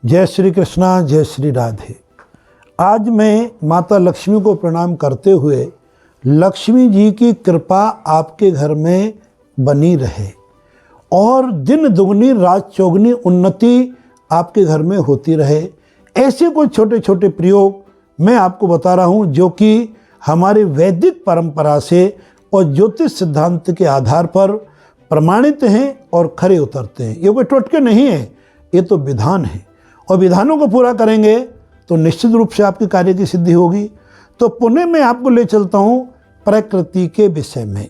जय श्री कृष्णा, जय श्री राधे। आज मैं माता लक्ष्मी को प्रणाम करते हुए लक्ष्मी जी की कृपा आपके घर में बनी रहे और दिन दुगनी रात चौगनी उन्नति आपके घर में होती रहे, ऐसे कुछ छोटे छोटे प्रयोग मैं आपको बता रहा हूँ जो कि हमारे वैदिक परंपरा से और ज्योतिष सिद्धांत के आधार पर प्रमाणित हैं और खरे उतरते हैं। ये कोई टोटके नहीं है, ये तो विधान है और विधानों को पूरा करेंगे तो निश्चित रूप से आपके कार्य की सिद्धि होगी। तो पुनः मैं आपको ले चलता हूँ प्रकृति के विषय में।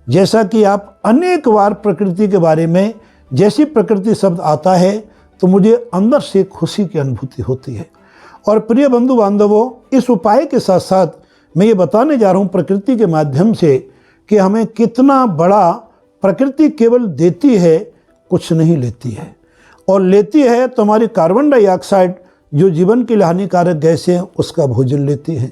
जैसा कि आप अनेक बार प्रकृति के बारे में, जैसी प्रकृति शब्द आता है तो मुझे अंदर से खुशी की अनुभूति होती है। और प्रिय बंधु बांधवों, इस उपाय के साथ साथ मैं ये बताने जा रहा हूँ प्रकृति के माध्यम से कि हमें कितना बड़ा प्रकृति केवल देती है, कुछ नहीं लेती है। और लेती है तो हमारी कार्बन डाइऑक्साइड जो जीवन के लिए हानिकारक गैस है उसका भोजन लेती है,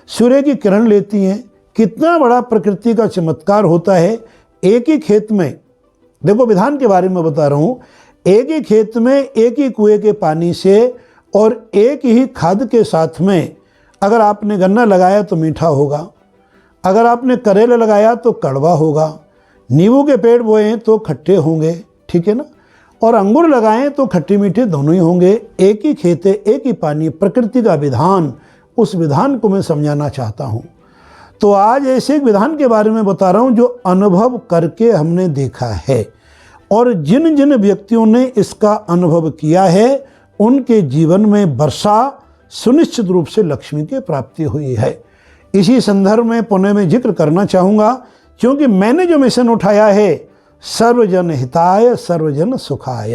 सूर्य की किरण लेती हैं। कितना बड़ा प्रकृति का चमत्कार होता है। एक ही खेत में, देखो विधान के बारे में बता रहा हूँ, एक ही खेत में एक ही कुएं के पानी से और एक ही खाद के साथ में अगर आपने गन्ना लगाया तो मीठा होगा, अगर आपने करेला लगाया तो कड़वा होगा, नींबू के पेड़ बोए तो खट्टे होंगे, ठीक है ना, और अंगूर लगाएं तो खट्टे मीठे दोनों ही होंगे। एक ही खेत है, एक ही पानी, प्रकृति का विधान, उस विधान को मैं समझाना चाहता हूँ। तो आज ऐसे एक विधान के बारे में बता रहा हूँ जो अनुभव करके हमने देखा है और जिन जिन व्यक्तियों ने इसका अनुभव किया है उनके जीवन में वर्षा सुनिश्चित रूप से लक्ष्मी की प्राप्ति हुई है। इसी संदर्भ में पुनः मैं जिक्र करना चाहूँगा, क्योंकि मैंने जो मिशन उठाया है सर्वजन हिताय सर्वजन सुखाय,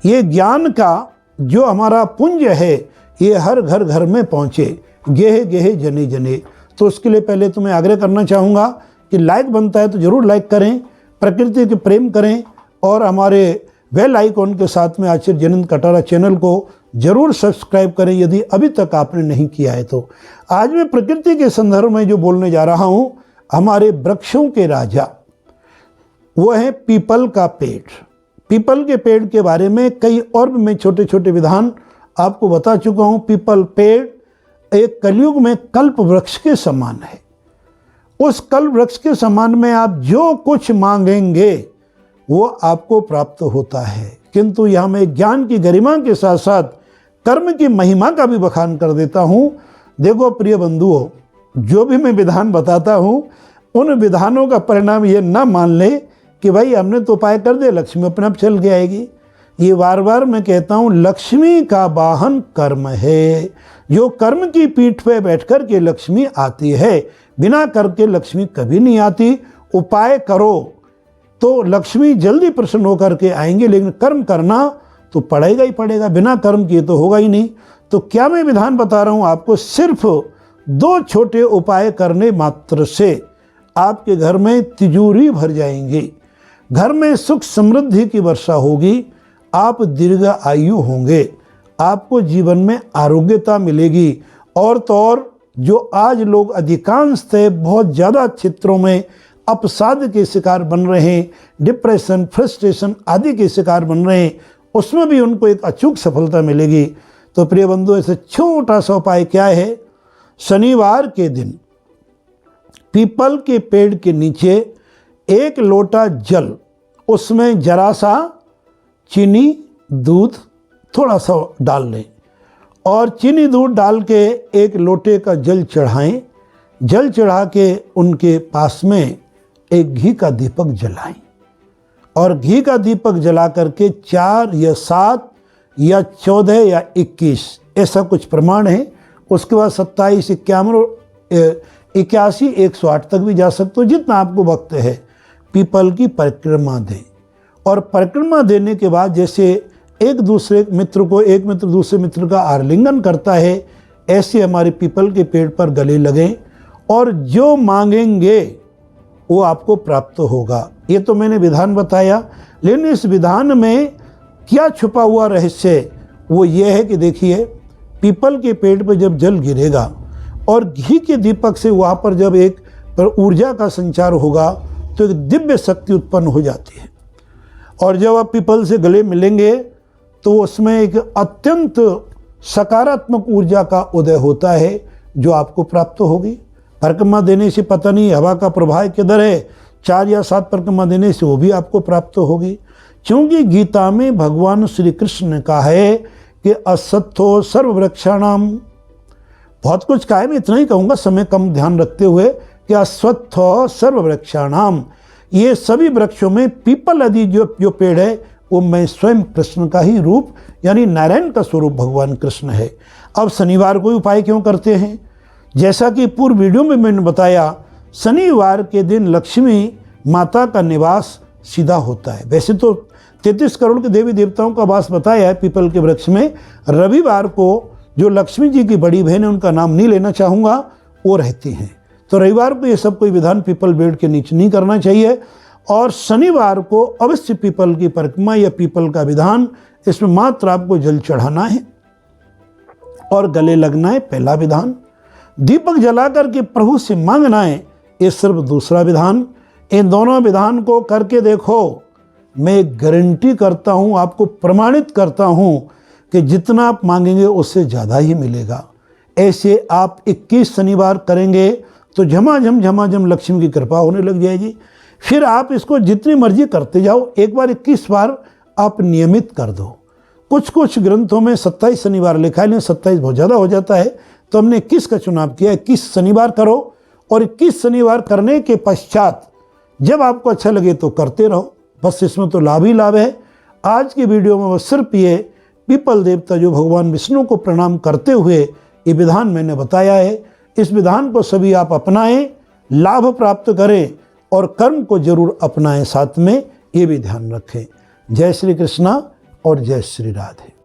ये ज्ञान का जो हमारा पुंज है ये हर घर घर में पहुँचे, गेहे गेहे जने जने। तो उसके लिए पहले तो मैं आग्रह करना चाहूँगा कि लाइक बनता है तो ज़रूर लाइक करें, प्रकृति के प्रेम करें और हमारे बेल आइकॉन के साथ में आचार्य जयनंद कटारा चैनल को जरूर सब्सक्राइब करें यदि अभी तक आपने नहीं किया है तो। आज मैं प्रकृति के संदर्भ में जो बोलने जा रहा हूँ, हमारे वृक्षों के राजा वो है पीपल का पेड़। पीपल के पेड़ के बारे में कई और भी मैं छोटे छोटे विधान आपको बता चुका हूँ। पीपल पेड़ एक कलयुग में कल्प वृक्ष के समान है। उस कल्प वृक्ष के समान में आप जो कुछ मांगेंगे वो आपको प्राप्त होता है। किंतु यहाँ मैं ज्ञान की गरिमा के साथ साथ कर्म की महिमा का भी बखान कर देता हूँ। देखो प्रिय बंधुओं, जो भी मैं विधान बताता हूँ उन विधानों का परिणाम ये ना मान ले कि भाई हमने तो उपाय कर दिया, लक्ष्मी अपने आप चल के आएगी। ये बार बार मैं कहता हूँ, लक्ष्मी का वाहन कर्म है। जो कर्म की पीठ पे बैठकर के लक्ष्मी आती है, बिना कर के लक्ष्मी कभी नहीं आती। उपाय करो तो लक्ष्मी जल्दी प्रसन्न होकर के आएंगे, लेकिन कर्म करना तो पड़ेगा ही पड़ेगा, बिना कर्म किए तो होगा ही नहीं। तो क्या मैं विधान बता रहा हूँ आपको, सिर्फ 2 छोटे उपाय करने मात्र से आपके घर में तिजोरी भर जाएंगी, घर में सुख समृद्धि की वर्षा होगी, आप दीर्घ आयु होंगे, आपको जीवन में आरोग्यता मिलेगी। और तो और जो आज लोग अधिकांशतः बहुत ज़्यादा क्षेत्रों में अपसाद के शिकार बन रहे हैं, डिप्रेशन, फ्रस्ट्रेशन आदि के शिकार बन रहे हैं, उसमें भी उनको एक अचूक सफलता मिलेगी। तो प्रिय बंधु, ऐसे छोटा सा उपाय क्या है, शनिवार के दिन पीपल के पेड़ के नीचे 1 लोटा जल, उसमें जरा सा चीनी दूध थोड़ा सा डाल लें और चीनी दूध डाल के 1 लोटे का जल चढ़ाएं। जल चढ़ा के उनके पास में एक घी का दीपक जलाएं और घी का दीपक जला करके 4 या 7 या 14 या 21 ऐसा कुछ प्रमाण है। उसके बाद 27, 51, 81, 108 तक भी जा सकते हो, जितना आपको वक्त है। पीपल की परिक्रमा दें और परिक्रमा देने के बाद जैसे एक मित्र दूसरे मित्र का आलिंगन करता है, ऐसे हमारे पीपल के पेड़ पर गले लगें और जो मांगेंगे वो आपको प्राप्त होगा। ये तो मैंने विधान बताया, लेकिन इस विधान में क्या छुपा हुआ रहस्य वो ये है कि देखिए, पीपल के पेड़ पर जब जल गिरेगा और घी के दीपक से वहाँ पर जब एक ऊर्जा का संचार होगा तो एक दिव्य शक्ति उत्पन्न हो जाती है। और जब आप पीपल से गले मिलेंगे तो उसमें एक अत्यंत सकारात्मक ऊर्जा का उदय होता है जो आपको प्राप्त होगी। परिक्रमा देने से पता नहीं हवा का प्रवाह किधर है, 4 या 7 परिक्रमा देने से वो भी आपको प्राप्त होगी। क्योंकि गीता में भगवान श्री कृष्ण ने कहा है कि असत्थो सर्ववृक्षाणाम, बहुत कुछ कहा है, मैं इतना ही कहूँगा समय कम ध्यान रखते हुए, कि अस्वत्थो सर्ववृक्षाणाम, ये सभी वृक्षों में पीपल आदि जो पेड़ है वो मैं स्वयं कृष्ण का ही रूप यानी नारायण का स्वरूप भगवान कृष्ण है। अब शनिवार को उपाय क्यों करते हैं? जैसा कि पूर्व वीडियो में मैंने बताया, शनिवार के दिन लक्ष्मी माता का निवास सीधा होता है। वैसे तो 33 करोड़ के देवी देवताओं का वास बताया है पीपल के वृक्ष में। रविवार को जो लक्ष्मी जी की बड़ी बहन है, उनका नाम नहीं लेना चाहूँगा, वो रहती हैं। तो रविवार को ये सब कोई विधान पीपल पेड़ के नीचे नहीं करना चाहिए। और शनिवार को अवश्य पीपल की परिक्रमा या पीपल का विधान, इसमें मात्र आपको जल चढ़ाना है और गले लगना है, पहला विधान। दीपक जलाकर के प्रभु से मांगना है, ये सिर्फ दूसरा विधान। इन दोनों विधान को करके देखो, मैं गारंटी करता हूँ, आपको प्रमाणित करता हूँ कि जितना आप मांगेंगे उससे ज़्यादा ही मिलेगा। ऐसे आप 21 शनिवार करेंगे तो झमाझम लक्ष्मी की कृपा होने लग जाएगी। फिर आप इसको जितनी मर्जी करते जाओ, एक बार 21 बार आप नियमित कर दो। कुछ ग्रंथों में 27 शनिवार लिखा है, लेकिन 27 बहुत ज़्यादा हो जाता है, तो हमने 21 का चुनाव किया। 21 शनिवार करो और 21 शनिवार करने के पश्चात जब आपको अच्छा लगे तो करते रहो, बस इसमें तो लाभ ही लाभ है। आज की वीडियो में बस सिर्फ ये पीपल देवता जो भगवान विष्णु को प्रणाम करते हुए ये विधान मैंने बताया है। इस विधान को सभी आप अपनाएं, लाभ प्राप्त करें और कर्म को जरूर अपनाएं, साथ में ये भी ध्यान रखें। जय श्री कृष्णा और जय श्री राधे।